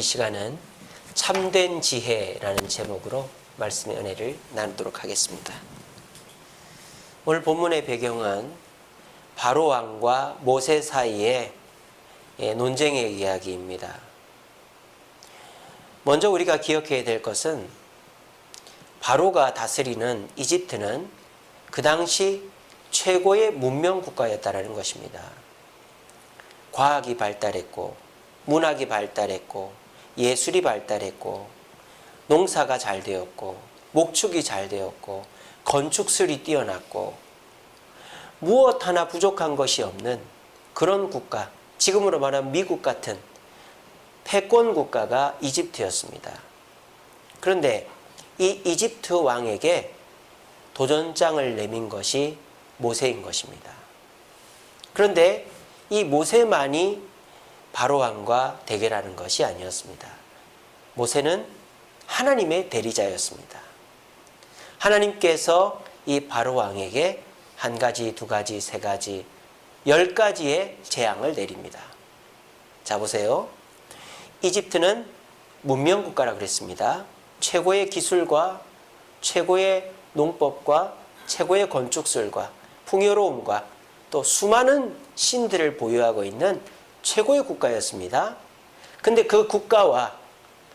오늘 이 시간은 참된 지혜라는 제목으로 말씀의 은혜를 나누도록 하겠습니다. 오늘 본문의 배경은 바로 왕과 모세 사이의 논쟁의 이야기입니다. 먼저 우리가 기억해야 될 것은 바로가 다스리는 이집트는 그 당시 최고의 문명 국가였다는 것입니다. 과학이 발달했고 문학이 발달했고 예술이 발달했고 농사가 잘 되었고 목축이 잘 되었고 건축술이 뛰어났고 무엇 하나 부족한 것이 없는 그런 국가, 지금으로 말하면 미국 같은 패권 국가가 이집트였습니다. 그런데 이 이집트 왕에게 도전장을 내민 것이 모세인 것입니다. 그런데 이 모세만이 바로 왕과 대결하는 것이 아니었습니다. 모세는 하나님의 대리자였습니다. 하나님께서 이 바로 왕에게 한 가지, 두 가지, 세 가지, 10가지의 재앙을 내립니다. 자, 보세요. 이집트는 문명국가라고 그랬습니다. 최고의 기술과 최고의 농법과 최고의 건축술과 풍요로움과 또 수많은 신들을 보유하고 있는 최고의 국가였습니다. 근데 그 국가와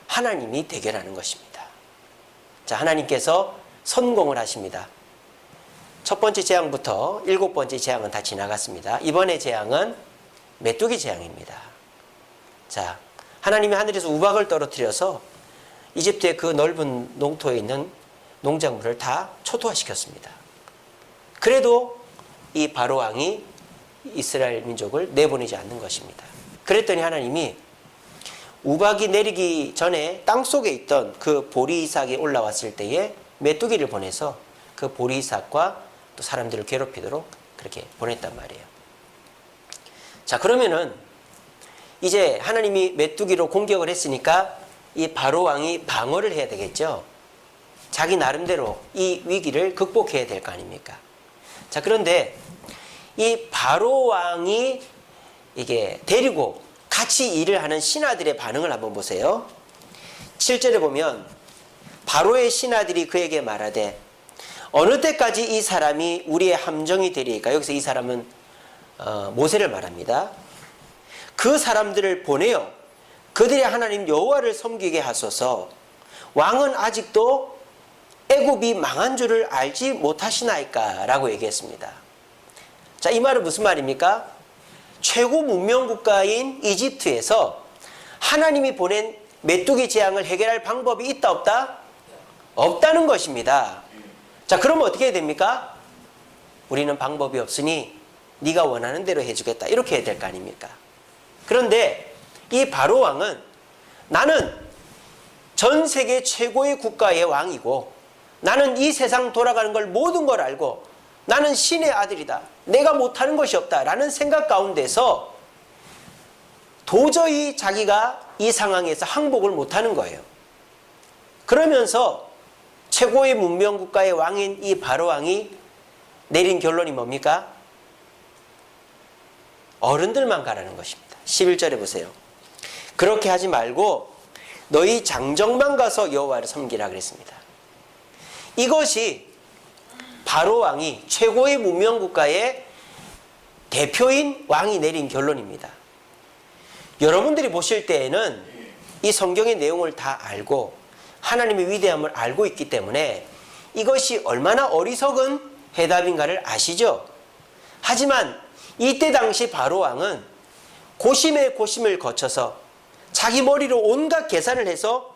하나님이 대결하는 것입니다. 자, 하나님께서 선공을 하십니다. 첫 번째 재앙부터 7번째 재앙은 다 지나갔습니다. 이번에 재앙은 메뚜기 재앙입니다. 자, 하나님이 하늘에서 우박을 떨어뜨려서 이집트의 그 넓은 농토에 있는 농작물을 다 초토화시켰습니다. 그래도 이 바로 왕이 이스라엘 민족을 내보내지 않는 것입니다. 그랬더니 하나님이 우박이 내리기 전에 땅속에 있던 그 보리이삭이 올라왔을 때에 메뚜기를 보내서 그 보리이삭과 또 사람들을 괴롭히도록 그렇게 보냈단 말이에요. 자, 그러면은 이제 하나님이 메뚜기로 공격을 했으니까 이 바로 왕이 방어를 해야 되겠죠. 자기 나름대로 이 위기를 극복해야 될 거 아닙니까? 자, 그런데 이 바로 왕이 이게 데리고 같이 일을 하는 신하들의 반응을 한번 보세요. 7절에 보면 바로의 신하들이 그에게 말하되 어느 때까지 이 사람이 우리의 함정이 되리이까? 여기서 이 사람은 모세를 말합니다. 그 사람들을 보내어 그들의 하나님 여호와를 섬기게 하소서. 왕은 아직도 애굽이 망한 줄을 알지 못하시나이까? 라고 얘기했습니다. 자, 이 말은 무슨 말입니까? 최고 문명 국가인 이집트에서 하나님이 보낸 메뚜기 재앙을 해결할 방법이 있다 없다? 없다는 것입니다. 자, 그러면 어떻게 해야 됩니까? 우리는 방법이 없으니 네가 원하는 대로 해주겠다, 이렇게 해야 될 거 아닙니까? 그런데 이 바로 왕은 나는 전 세계 최고의 국가의 왕이고 나는 이 세상 돌아가는 걸 모든 걸 알고 나는 신의 아들이다, 내가 못하는 것이 없다 라는 생각 가운데서 도저히 자기가 이 상황에서 항복을 못하는 거예요. 그러면서 최고의 문명국가의 왕인 이 바로 왕이 내린 결론이 뭡니까? 어른들만 가라는 것입니다. 11절에 보세요. 그렇게 하지 말고 너희 장정만 가서 여호와를 섬기라 그랬습니다. 이것이 바로 왕이 최고의 문명국가의 대표인 왕이 내린 결론입니다. 여러분들이 보실 때에는 이 성경의 내용을 다 알고 하나님의 위대함을 알고 있기 때문에 이것이 얼마나 어리석은 해답인가를 아시죠? 하지만 이때 당시 바로 왕은 고심에 고심을 거쳐서 자기 머리로 온갖 계산을 해서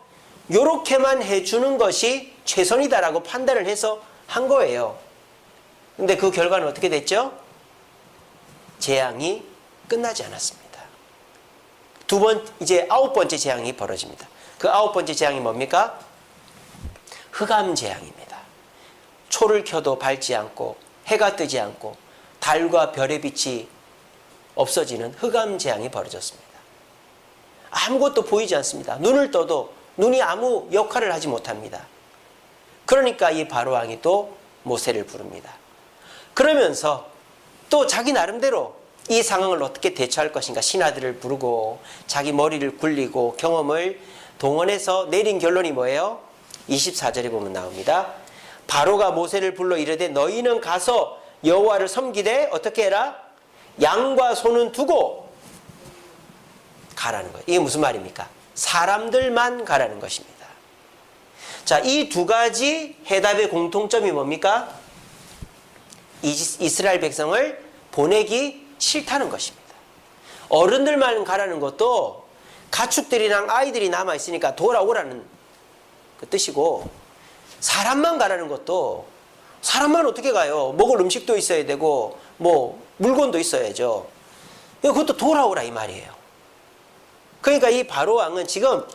요렇게만 해주는 것이 최선이다라고 판단을 해서 한 거예요. 근데 그 결과는 어떻게 됐죠? 재앙이 끝나지 않았습니다. 이제 9번째 재앙이 벌어집니다. 그 9번째 재앙이 뭡니까? 흑암 재앙입니다. 초를 켜도 밝지 않고 해가 뜨지 않고 달과 별의 빛이 없어지는 흑암 재앙이 벌어졌습니다. 아무것도 보이지 않습니다. 눈을 떠도 눈이 아무 역할을 하지 못합니다. 그러니까 이 바로 왕이 또 모세를 부릅니다. 그러면서 또 자기 나름대로 이 상황을 어떻게 대처할 것인가 신하들을 부르고 자기 머리를 굴리고 경험을 동원해서 내린 결론이 뭐예요? 24절에 보면 나옵니다. 바로가 모세를 불러 이르되 너희는 가서 여호와를 섬기되 어떻게 해라? 양과 소는 두고 가라는 거예요. 이게 무슨 말입니까? 사람들만 가라는 것입니다. 자, 이 두 가지 해답의 공통점이 뭡니까? 이스라엘 백성을 보내기 싫다는 것입니다. 어른들만 가라는 것도 가축들이랑 아이들이 남아있으니까 돌아오라는 그 뜻이고, 사람만 가라는 것도 사람만 어떻게 가요? 먹을 음식도 있어야 되고 뭐 물건도 있어야죠. 그것도 돌아오라 이 말이에요. 그러니까 이 바로 왕은 지금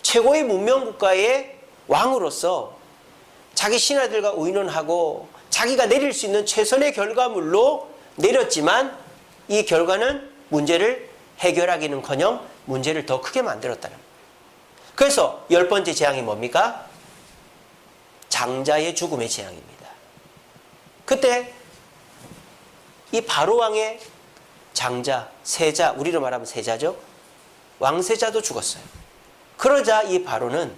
최고의 문명 국가의 왕으로서 자기 신하들과 의논하고 자기가 내릴 수 있는 최선의 결과물로 내렸지만 이 결과는 문제를 해결하기는커녕 문제를 더 크게 만들었다는 거예요. 그래서 10번째 재앙이 뭡니까? 장자의 죽음의 재앙입니다. 그때 이 바로 왕의 장자, 세자, 우리로 말하면 세자죠. 왕세자도 죽었어요. 그러자 이 바로는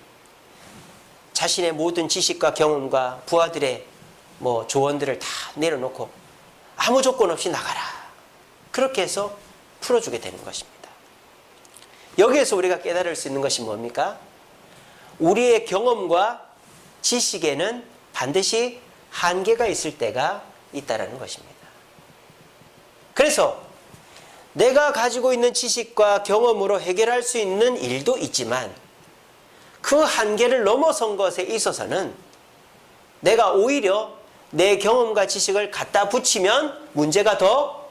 자신의 모든 지식과 경험과 부하들의 조언들을 다 내려놓고 아무 조건 없이 나가라. 그렇게 해서 풀어주게 되는 것입니다. 여기에서 우리가 깨달을 수 있는 것이 뭡니까? 우리의 경험과 지식에는 반드시 한계가 있을 때가 있다는 것입니다. 그래서 내가 가지고 있는 지식과 경험으로 해결할 수 있는 일도 있지만 그 한계를 넘어선 것에 있어서는 내가 오히려 내 경험과 지식을 갖다 붙이면 문제가 더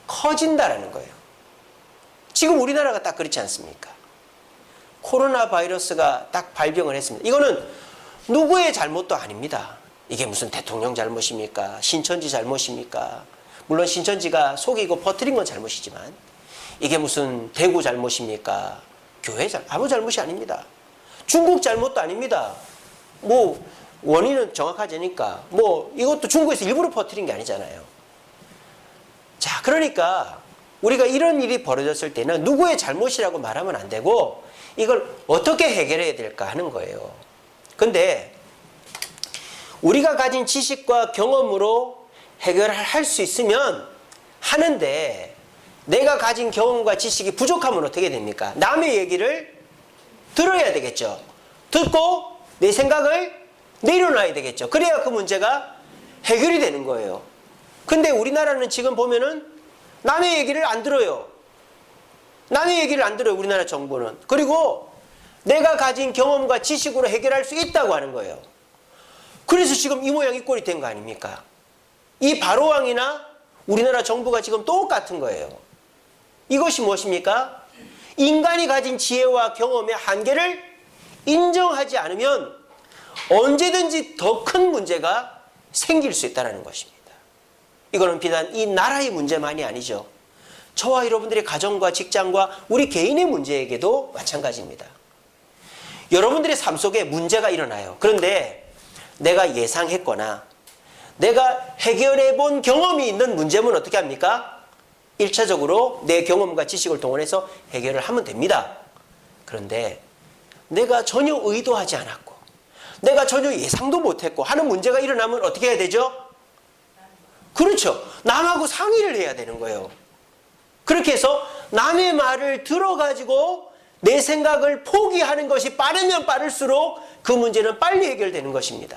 커진다는 거예요. 지금 우리나라가 딱 그렇지 않습니까? 코로나 바이러스가 딱 발병을 했습니다. 이거는 누구의 잘못도 아닙니다. 이게 무슨 대통령 잘못입니까? 신천지 잘못입니까? 물론 신천지가 속이고 퍼뜨린 건 잘못이지만 이게 무슨 대구 잘못입니까? 교회 아무 잘못이 아닙니다. 중국 잘못도 아닙니다. 원인은 정확하지 않으니까 이것도 중국에서 일부러 퍼뜨린 게 아니잖아요. 자, 그러니까 우리가 이런 일이 벌어졌을 때는 누구의 잘못이라고 말하면 안 되고 이걸 어떻게 해결해야 될까 하는 거예요. 근데 우리가 가진 지식과 경험으로 해결할 수 있으면 하는데 내가 가진 경험과 지식이 부족하면 어떻게 됩니까? 남의 얘기를 들어야 되겠죠. 듣고 내 생각을 내려놔야 되겠죠. 그래야 그 문제가 해결이 되는 거예요. 근데 우리나라는 지금 보면은 남의 얘기를 안 들어요. 남의 얘기를 안 들어요, 우리나라 정부는. 그리고 내가 가진 경험과 지식으로 해결할 수 있다고 하는 거예요. 그래서 지금 이 모양 이 꼴이 된 거 아닙니까? 이 바로왕이나 우리나라 정부가 지금 똑같은 거예요. 이것이 무엇입니까? 인간이 가진 지혜와 경험의 한계를 인정하지 않으면 언제든지 더 큰 문제가 생길 수 있다는 것입니다. 이거는 비단 이 나라의 문제만이 아니죠. 저와 여러분들의 가정과 직장과 우리 개인의 문제에게도 마찬가지입니다. 여러분들의 삶 속에 문제가 일어나요. 그런데 내가 예상했거나 내가 해결해 본 경험이 있는 문제면 어떻게 합니까? 1차적으로 내 경험과 지식을 동원해서 해결을 하면 됩니다. 그런데 내가 전혀 의도하지 않았고 내가 전혀 예상도 못했고 하는 문제가 일어나면 어떻게 해야 되죠? 그렇죠. 남하고 상의를 해야 되는 거예요. 그렇게 해서 남의 말을 들어가지고 내 생각을 포기하는 것이 빠르면 빠를수록 그 문제는 빨리 해결되는 것입니다.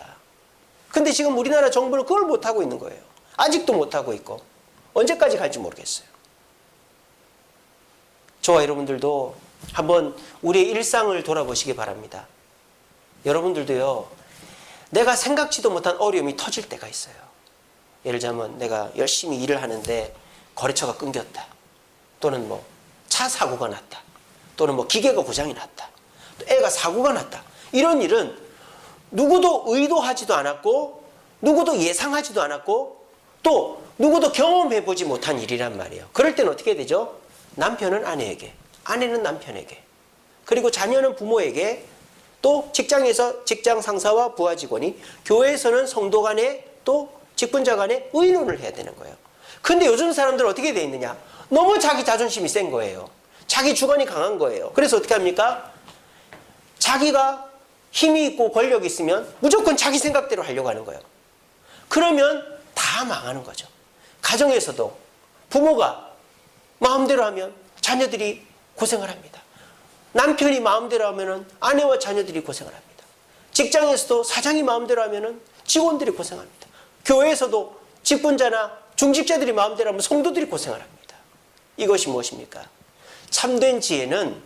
근데 지금 우리나라 정부는 그걸 못하고 있는 거예요. 아직도 못하고 있고 언제까지 갈지 모르겠어요. 저와 여러분들도 한번 우리의 일상을 돌아보시기 바랍니다. 여러분들도요, 내가 생각지도 못한 어려움이 터질 때가 있어요. 예를 들자면 내가 열심히 일을 하는데 거래처가 끊겼다. 또는 차 사고가 났다. 또는 기계가 고장이 났다. 또 애가 사고가 났다. 이런 일은 누구도 의도하지도 않았고 누구도 예상하지도 않았고 또 누구도 경험해보지 못한 일이란 말이에요. 그럴 때는 어떻게 되죠? 남편은 아내에게, 아내는 남편에게, 그리고 자녀는 부모에게, 또 직장에서 직장 상사와 부하 직원이, 교회에서는 성도 간에, 또 직분자 간에 의논을 해야 되는 거예요. 근데 요즘 사람들은 어떻게 돼 있느냐? 너무 자기 자존심이 센 거예요. 자기 주관이 강한 거예요. 그래서 어떻게 합니까? 자기가 힘이 있고 권력이 있으면 무조건 자기 생각대로 하려고 하는 거예요. 그러면 다 망하는 거죠. 가정에서도 부모가 마음대로 하면 자녀들이 고생을 합니다. 남편이 마음대로 하면 아내와 자녀들이 고생을 합니다. 직장에서도 사장이 마음대로 하면 직원들이 고생합니다. 교회에서도 직분자나 중직자들이 마음대로 하면 성도들이 고생을 합니다. 이것이 무엇입니까? 참된 지혜는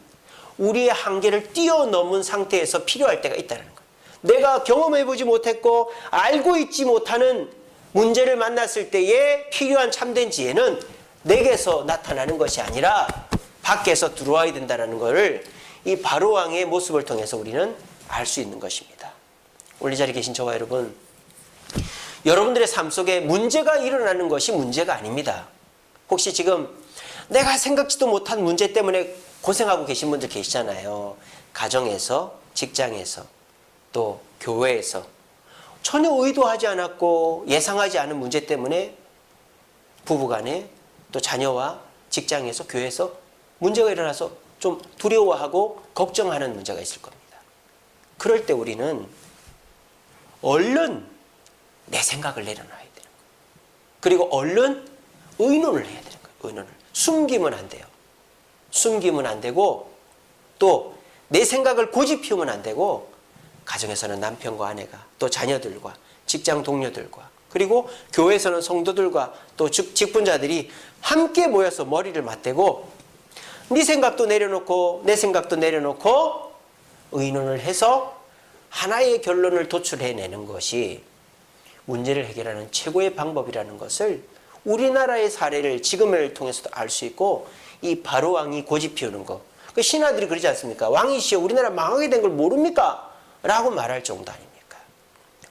우리의 한계를 뛰어넘은 상태에서 필요할 때가 있다는 거예요. 내가 경험해보지 못했고 알고 있지 못하는 문제를 만났을 때에 필요한 참된 지혜는 내게서 나타나는 것이 아니라 밖에서 들어와야 된다는 것을 이 바로왕의 모습을 통해서 우리는 알 수 있는 것입니다. 오늘 이 자리에 계신 저와 여러분, 여러분들의 삶 속에 문제가 일어나는 것이 문제가 아닙니다. 혹시 지금 내가 생각지도 못한 문제 때문에 고생하고 계신 분들 계시잖아요. 가정에서, 직장에서, 또 교회에서 전혀 의도하지 않았고 예상하지 않은 문제 때문에 부부간에 또 자녀와 직장에서 교회에서 문제가 일어나서 좀 두려워하고 걱정하는 문제가 있을 겁니다. 그럴 때 우리는 얼른 내 생각을 내려놔야 되는 거예요. 그리고 얼른 의논을 해야 되는 거예요. 의논을. 숨기면 안 돼요. 숨기면 안 되고 또 내 생각을 고집 피우면 안 되고 가정에서는 남편과 아내가 또 자녀들과 직장 동료들과 그리고 교회에서는 성도들과 또 직분자들이 함께 모여서 머리를 맞대고 네 생각도 내려놓고 내 생각도 내려놓고 의논을 해서 하나의 결론을 도출해내는 것이 문제를 해결하는 최고의 방법이라는 것을 우리나라의 사례를 지금을 통해서도 알 수 있고 이 바로왕이 고집 피우는 것. 그 신하들이 그러지 않습니까? 왕이시여 우리나라 망하게 된 걸 모릅니까? 라고 말할 정도 아닙니까?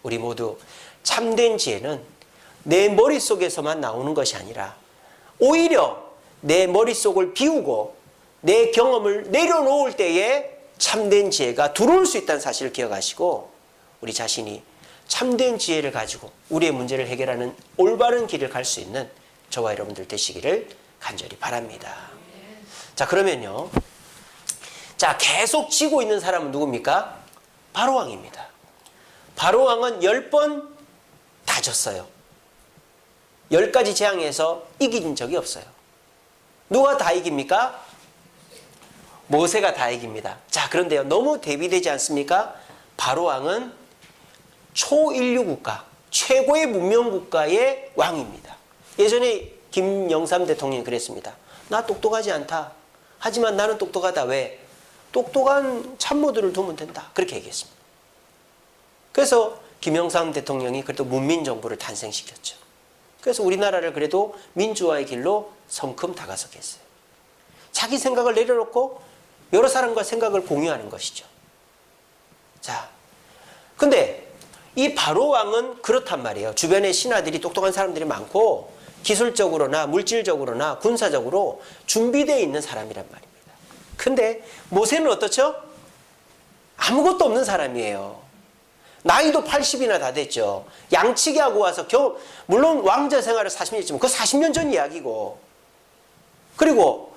우리 모두 참된 지혜는 내 머릿속에서만 나오는 것이 아니라 오히려 내 머릿속을 비우고 내 경험을 내려놓을 때에 참된 지혜가 들어올 수 있다는 사실을 기억하시고 우리 자신이 참된 지혜를 가지고 우리의 문제를 해결하는 올바른 길을 갈 수 있는 저와 여러분들 되시기를 간절히 바랍니다. 자, 그러면요. 자, 계속 지고 있는 사람은 누굽니까? 바로왕입니다. 바로왕은 10번 다 졌어요. 10가지 재앙에서 이긴 적이 없어요. 누가 다 이깁니까? 모세가 다 이깁니다. 자, 그런데요. 너무 대비되지 않습니까? 바로왕은 초인류 국가, 최고의 문명 국가의 왕입니다. 예전에 김영삼 대통령이 그랬습니다. 나 똑똑하지 않다. 하지만 나는 똑똑하다. 왜? 똑똑한 참모들을 두면 된다. 그렇게 얘기했습니다. 그래서 김영삼 대통령이 그래도 문민정부를 탄생시켰죠. 그래서 우리나라를 그래도 민주화의 길로 성큼 다가서게 했어요. 자기 생각을 내려놓고 여러 사람과 생각을 공유하는 것이죠. 자, 근데 이 바로왕은 그렇단 말이에요. 주변에 신하들이 똑똑한 사람들이 많고 기술적으로나 물질적으로나 군사적으로 준비되어 있는 사람이란 말입니다. 근데 모세는 어떻죠? 아무것도 없는 사람이에요. 나이도 80이나 다 됐죠. 양치기 하고 와서 물론 왕자 생활을 40년 했지만 그 40년 전 이야기고 그리고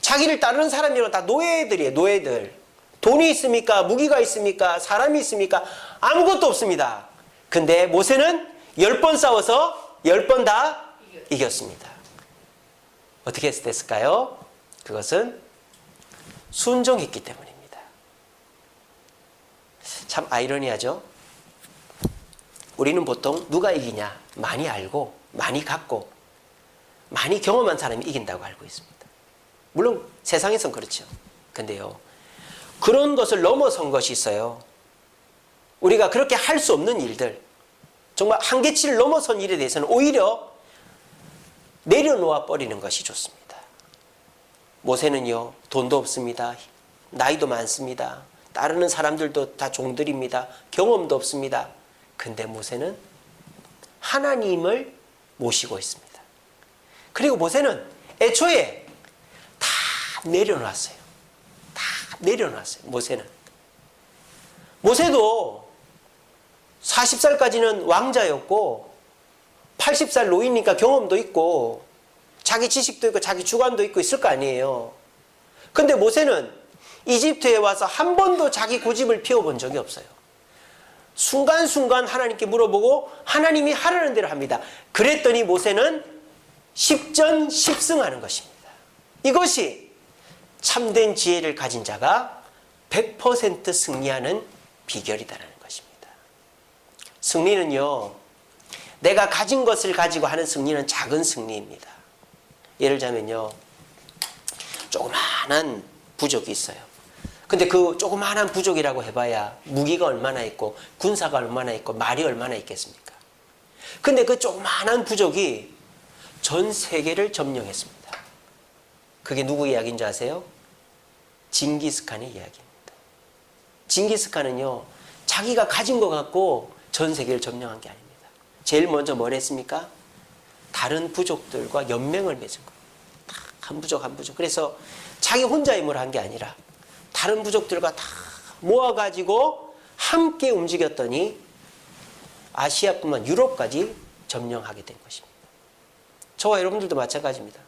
자기를 따르는 사람들은 다 노예들이에요. 노예들. 돈이 있습니까? 무기가 있습니까? 사람이 있습니까? 아무것도 없습니다. 근데 모세는 10번 싸워서 10번 다 이겼습니다. 어떻게 됐을까요? 그것은 순종했기 때문입니다. 참 아이러니하죠? 우리는 보통 누가 이기냐? 많이 알고 많이 갖고 많이 경험한 사람이 이긴다고 알고 있습니다. 물론 세상에선 그렇죠. 근데요. 그런 것을 넘어선 것이 있어요. 우리가 그렇게 할 수 없는 일들, 정말 한계치를 넘어선 일에 대해서는 오히려 내려놓아 버리는 것이 좋습니다. 모세는요, 돈도 없습니다. 나이도 많습니다. 따르는 사람들도 다 종들입니다. 경험도 없습니다. 근데 모세는 하나님을 모시고 있습니다. 그리고 모세는 애초에 다 내려놨어요. 다 내려놨어요. 모세도 40살까지는 왕자였고 80살 노인이니까 경험도 있고 자기 지식도 있고 자기 주관도 있고 있을 거 아니에요. 근데 모세는 이집트에 와서 한 번도 자기 고집을 피워본 적이 없어요. 순간순간 하나님께 물어보고 하나님이 하라는 대로 합니다. 그랬더니 모세는 10전 10승하는 것입니다. 이것이 참된 지혜를 가진 자가 100% 승리하는 비결이다라는 것입니다. 승리는요, 내가 가진 것을 가지고 하는 승리는 작은 승리입니다. 예를 들자면요, 조그마한 부족이 있어요. 근데 그 조그마한 부족이라고 해봐야 무기가 얼마나 있고 군사가 얼마나 있고 말이 얼마나 있겠습니까? 근데 그 조그마한 부족이 전 세계를 점령했습니다. 그게 누구 이야기인지 아세요? 징기스칸의 이야기입니다. 징기스칸은요, 자기가 가진 것 갖고 전 세계를 점령한 게 아닙니다. 제일 먼저 뭘 했습니까? 다른 부족들과 연맹을 맺은 거예요. 한 부족 한 부족. 그래서 자기 혼자 힘으로 한 게 아니라 다른 부족들과 다 모아가지고 함께 움직였더니 아시아뿐만 유럽까지 점령하게 된 것입니다. 저와 여러분들도 마찬가지입니다.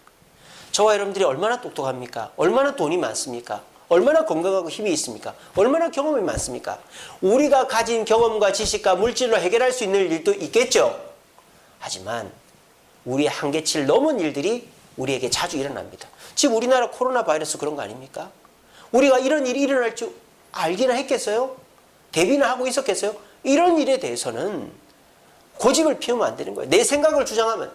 저와 여러분들이 얼마나 똑똑합니까? 얼마나 돈이 많습니까? 얼마나 건강하고 힘이 있습니까? 얼마나 경험이 많습니까? 우리가 가진 경험과 지식과 물질로 해결할 수 있는 일도 있겠죠. 하지만 우리의 한계치를 넘은 일들이 우리에게 자주 일어납니다. 지금 우리나라 코로나 바이러스 그런 거 아닙니까? 우리가 이런 일이 일어날 줄 알기나 했겠어요? 대비나 하고 있었겠어요? 이런 일에 대해서는 고집을 피우면 안 되는 거예요. 내 생각을 주장하면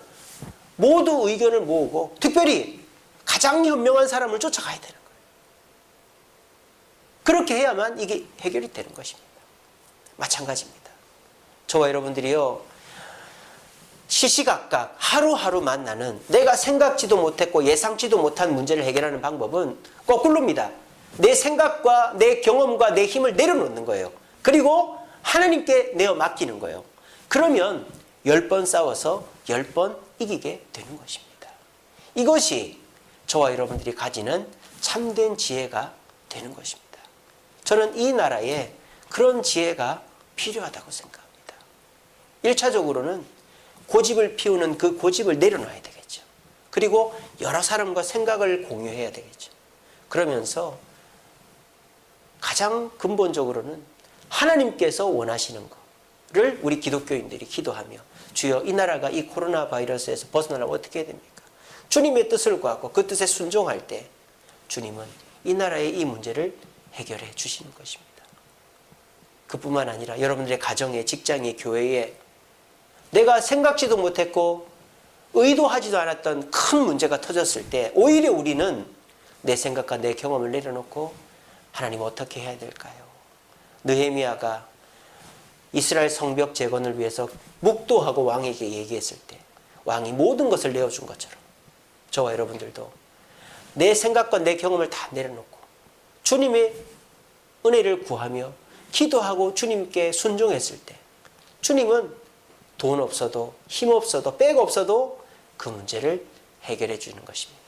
모두 의견을 모으고 특별히 가장 현명한 사람을 쫓아가야 되는 거예요. 그렇게 해야만 이게 해결이 되는 것입니다. 마찬가지입니다. 저와 여러분들이요, 시시각각 하루하루 만나는 내가 생각지도 못했고 예상치도 못한 문제를 해결하는 방법은 거꾸로입니다. 내 생각과 내 경험과 내 힘을 내려놓는 거예요. 그리고 하나님께 내어 맡기는 거예요. 그러면 10번 싸워서 10번 이기게 되는 것입니다. 이것이 저와 여러분들이 가지는 참된 지혜가 되는 것입니다. 저는 이 나라에 그런 지혜가 필요하다고 생각합니다. 1차적으로는 고집을 피우는 그 고집을 내려놔야 되겠죠. 그리고 여러 사람과 생각을 공유해야 되겠죠. 그러면서 가장 근본적으로는 하나님께서 원하시는 것을 우리 기독교인들이 기도하며 주여 이 나라가 이 코로나 바이러스에서 벗어나려면 어떻게 해야 됩니까? 주님의 뜻을 구하고 그 뜻에 순종할 때 주님은 이 나라의 이 문제를 해결해 주시는 것입니다. 그뿐만 아니라 여러분들의 가정에, 직장에, 교회에 내가 생각지도 못했고 의도하지도 않았던 큰 문제가 터졌을 때 오히려 우리는 내 생각과 내 경험을 내려놓고 하나님 어떻게 해야 될까요? 느헤미야가 이스라엘 성벽 재건을 위해서 묵도하고 왕에게 얘기했을 때 왕이 모든 것을 내어준 것처럼 저와 여러분들도 내 생각과 내 경험을 다 내려놓고 주님의 은혜를 구하며 기도하고 주님께 순종했을 때 주님은 돈 없어도 힘 없어도 백 없어도 그 문제를 해결해 주는 것입니다.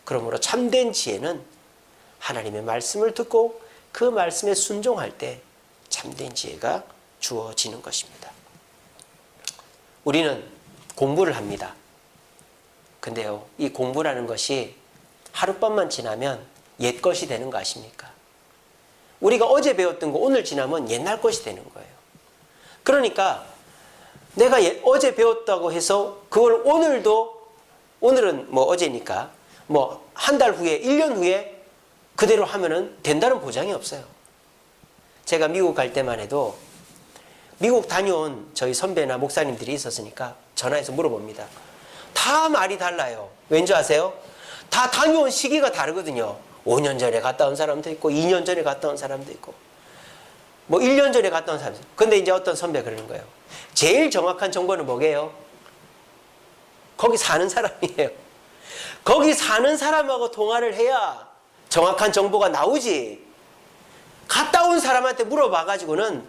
그러므로 참된 지혜는 하나님의 말씀을 듣고 그 말씀에 순종할 때 참된 지혜가 주어지는 것입니다. 우리는 공부를 합니다. 근데요, 이 공부라는 것이 하룻밤만 지나면 옛 것이 되는 거 아십니까? 우리가 어제 배웠던 거 오늘 지나면 옛날 것이 되는 거예요. 그러니까 내가 어제 배웠다고 해서 그걸 오늘은 뭐 어제니까 뭐 한 달 후에 1년 후에 그대로 하면은 된다는 보장이 없어요. 제가 미국 갈 때만 해도 미국 다녀온 저희 선배나 목사님들이 있었으니까 전화해서 물어봅니다. 다 말이 달라요. 왠지 아세요? 다 다녀온 시기가 다르거든요. 5년 전에 갔다 온 사람도 있고 2년 전에 갔다 온 사람도 있고 뭐 1년 전에 갔다 온 사람도 있고. 근데 이제 어떤 선배 그러는 거예요. 제일 정확한 정보는 뭐게요? 거기 사는 사람이에요. 거기 사는 사람하고 통화를 해야 정확한 정보가 나오지. 갔다 온 사람한테 물어봐가지고는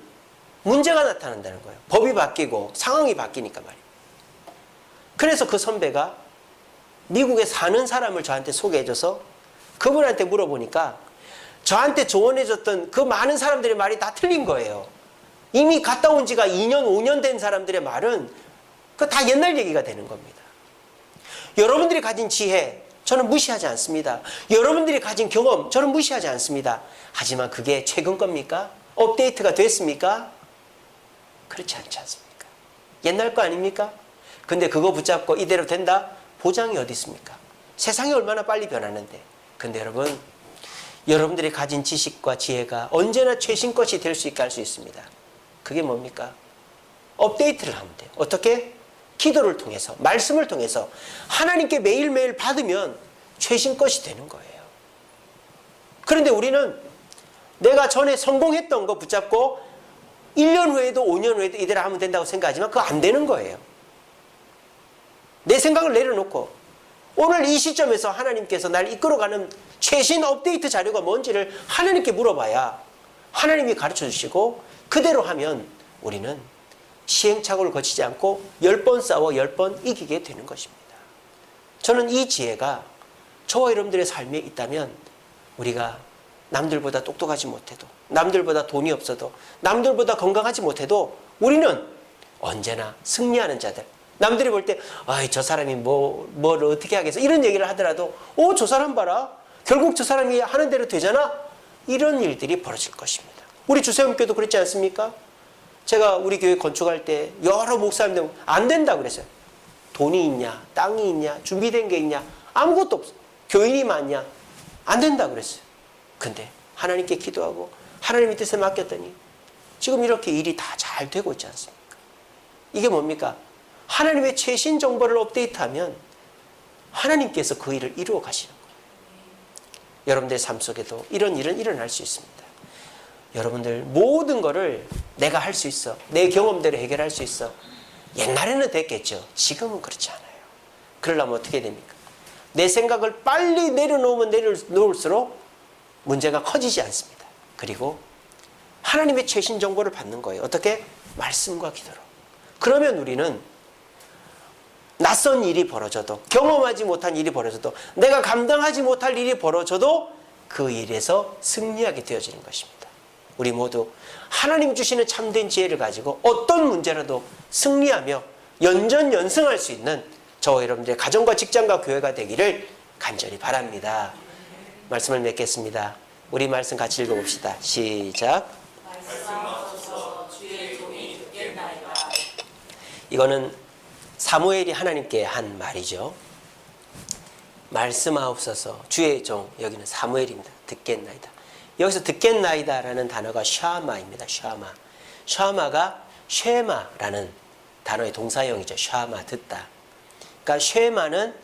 문제가 나타난다는 거예요. 법이 바뀌고 상황이 바뀌니까 말이에요. 그래서 그 선배가 미국에 사는 사람을 저한테 소개해줘서 그분한테 물어보니까 저한테 조언해줬던 그 많은 사람들의 말이 다 틀린 거예요. 이미 갔다 온 지가 2년, 5년 된 사람들의 말은 그거 다 옛날 얘기가 되는 겁니다. 여러분들이 가진 지혜, 저는 무시하지 않습니다. 여러분들이 가진 경험, 저는 무시하지 않습니다. 하지만 그게 최근 겁니까? 업데이트가 됐습니까? 그렇지 않지 않습니까? 옛날 거 아닙니까? 근데 그거 붙잡고 이대로 된다? 보장이 어디 있습니까? 세상이 얼마나 빨리 변하는데. 근데 여러분, 여러분들이 가진 지식과 지혜가 언제나 최신 것이 될 수 있게 할 수 있습니다. 그게 뭡니까? 업데이트를 하면 돼요. 어떻게? 기도를 통해서, 말씀을 통해서 하나님께 매일매일 받으면 최신 것이 되는 거예요. 그런데 우리는 내가 전에 성공했던 거 붙잡고 1년 후에도 5년 후에도 이대로 하면 된다고 생각하지만 그거 안 되는 거예요. 내 생각을 내려놓고 오늘 이 시점에서 하나님께서 날 이끌어가는 최신 업데이트 자료가 뭔지를 하나님께 물어봐야 하나님이 가르쳐 주시고 그대로 하면 우리는 시행착오를 거치지 않고 10번 싸워 10번 이기게 되는 것입니다. 저는 이 지혜가 저와 여러분들의 삶에 있다면 우리가 남들보다 똑똑하지 못해도, 남들보다 돈이 없어도, 남들보다 건강하지 못해도 우리는 언제나 승리하는 자들. 남들이 볼 때 저 사람이 뭘 어떻게 하겠어 이런 얘기를 하더라도 저 사람 봐라, 결국 저 사람이 하는 대로 되잖아, 이런 일들이 벌어질 것입니다. 우리 주세움교도 그렇지 않습니까? 제가 우리 교회 건축할 때 여러 목사님들 안 된다고 그랬어요. 돈이 있냐, 땅이 있냐, 준비된 게 있냐, 아무것도 없어. 교인이 많냐, 안 된다고 그랬어요. 근데 하나님께 기도하고 하나님의 뜻에 맡겼더니 지금 이렇게 일이 다 잘 되고 있지 않습니까? 이게 뭡니까? 하나님의 최신 정보를 업데이트하면 하나님께서 그 일을 이루어 가시는 거예요. 여러분들의 삶 속에도 이런 일은 일어날 수 있습니다. 여러분들 모든 거를 내가 할 수 있어, 내 경험대로 해결할 수 있어. 옛날에는 됐겠죠. 지금은 그렇지 않아요. 그러려면 어떻게 됩니까? 내 생각을 빨리 내려놓으면 내려놓을수록 문제가 커지지 않습니다. 그리고 하나님의 최신 정보를 받는 거예요. 어떻게? 말씀과 기도로. 그러면 우리는 낯선 일이 벌어져도, 경험하지 못한 일이 벌어져도, 내가 감당하지 못할 일이 벌어져도 그 일에서 승리하게 되어지는 것입니다. 우리 모두 하나님 주시는 참된 지혜를 가지고 어떤 문제라도 승리하며 연전연승할 수 있는 저와 여러분들의 가정과 직장과 교회가 되기를 간절히 바랍니다. 말씀을 맺겠습니다. 우리 말씀 같이 읽어봅시다. 시작. 이거는 사무엘이 하나님께 한 말이죠. 말씀하옵소서 주의 종, 여기는 사무엘입니다. 듣겠나이다. 여기서 듣겠나이다라는 단어가 샤마입니다. 샤마. 샤마가 쉐마라는 단어의 동사형이죠. 샤마, 듣다. 그러니까 쉐마는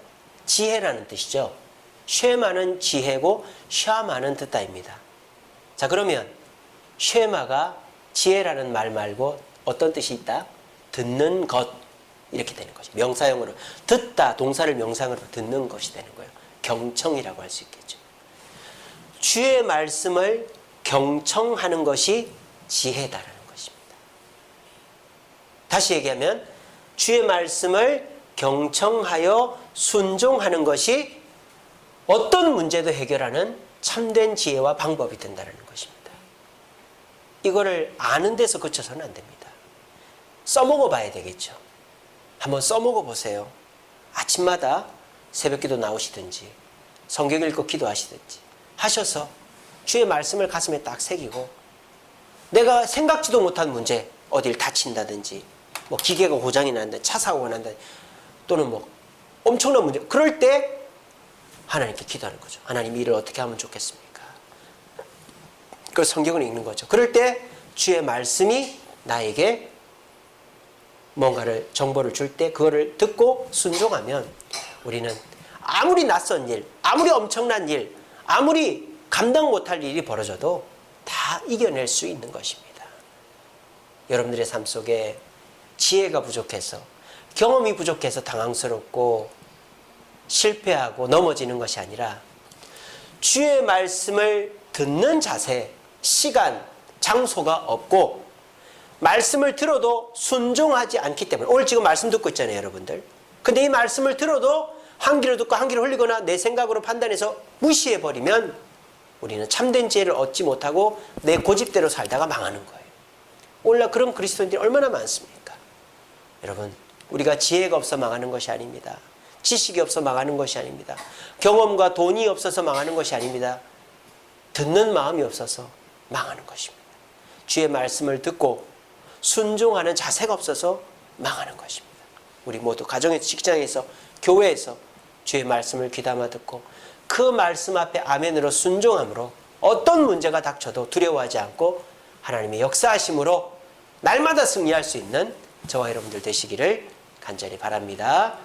지혜라는 뜻이죠. 쉐마는 지혜고 샤마는 듣다입니다. 자, 그러면 쉐마가 지혜라는 말 말고 어떤 뜻이 있다? 듣는 것, 이렇게 되는 거죠. 명사형으로 듣다, 동사를 명사형으로 듣는 것이 되는 거예요. 경청이라고 할 수 있겠죠. 주의 말씀을 경청하는 것이 지혜다라는 것입니다. 다시 얘기하면 주의 말씀을 경청하여 순종하는 것이 어떤 문제도 해결하는 참된 지혜와 방법이 된다는 것입니다. 이거를 아는 데서 그쳐서는 안 됩니다. 써먹어 봐야 되겠죠. 한번 써먹어 보세요. 아침마다 새벽기도 나오시든지 성경 읽고 기도하시든지 하셔서 주의 말씀을 가슴에 딱 새기고 내가 생각지도 못한 문제, 어딜 다친다든지 뭐 기계가 고장이 난다든지 차 사고가 난다든지 또는 뭐 엄청난 문제, 그럴 때 하나님께 기도하는 거죠. 하나님, 일을 어떻게 하면 좋겠습니까? 그 성경을 읽는 거죠. 그럴 때 주의 말씀이 나에게 뭔가를 정보를 줄 때 그거를 듣고 순종하면 우리는 아무리 낯선 일, 아무리 엄청난 일, 아무리 감당 못할 일이 벌어져도 다 이겨낼 수 있는 것입니다. 여러분들의 삶 속에 지혜가 부족해서, 경험이 부족해서 당황스럽고 실패하고 넘어지는 것이 아니라 주의 말씀을 듣는 자세, 시간, 장소가 없고 말씀을 들어도 순종하지 않기 때문에, 오늘 지금 말씀 듣고 있잖아요, 여러분들. 근데 이 말씀을 들어도 한 귀로 듣고 한 귀로 흘리거나 내 생각으로 판단해서 무시해버리면 우리는 참된 지혜를 얻지 못하고 내 고집대로 살다가 망하는 거예요. 오늘날 그런 그리스도인들이 얼마나 많습니까? 여러분, 우리가 지혜가 없어 망하는 것이 아닙니다. 지식이 없어 망하는 것이 아닙니다. 경험과 돈이 없어서 망하는 것이 아닙니다. 듣는 마음이 없어서 망하는 것입니다. 주의 말씀을 듣고 순종하는 자세가 없어서 망하는 것입니다. 우리 모두 가정에서, 직장에서, 교회에서 주의 말씀을 귀담아 듣고 그 말씀 앞에 아멘으로 순종함으로 어떤 문제가 닥쳐도 두려워하지 않고 하나님의 역사하심으로 날마다 승리할 수 있는 저와 여러분들 되시기를 간절히 바랍니다.